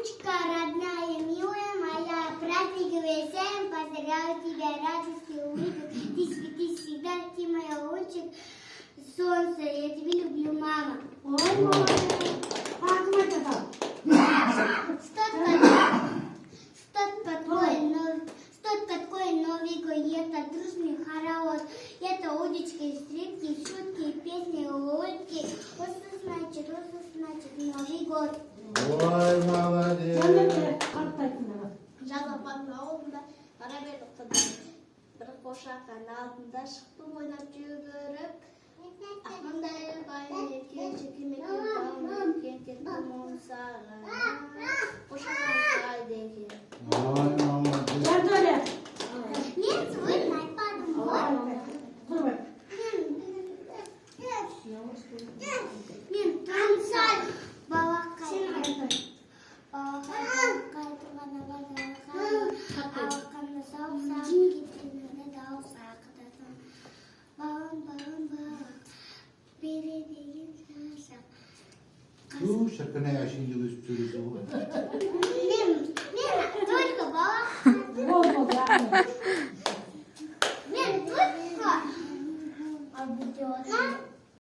Мамочка родная, милая моя, праздниковый всем поздравляю тебя, радости, улыбок. Ты свети всегда, ты моя лучик, солнце, я тебя люблю, мама. Ой, молодец. Что такое Новый год? Это дружный хоровод, это удочки, скрипки, шутки, песни, улыбки. Вот что значит Новый год. Ой, молодец. Жалапаттың ауылында қарабет оқыдым. Бір қошаққан алдында шықтым ойнап жүгіріп. Ақмаңдай байын еткен, шекемекен бауын еткен, кеттім оны саған. Қошаққан қайды екен. Ой, молодец. Мен свой айпадым ғой. Мен танцай балақай. Қайтырғанда алақанда сау-сау кеткенде дауыс ақыдасың. Балым, бере деген сасақ. Шіркін ай ашынды өсіп сөйлесе ғой. Мен только балақ. Мен только.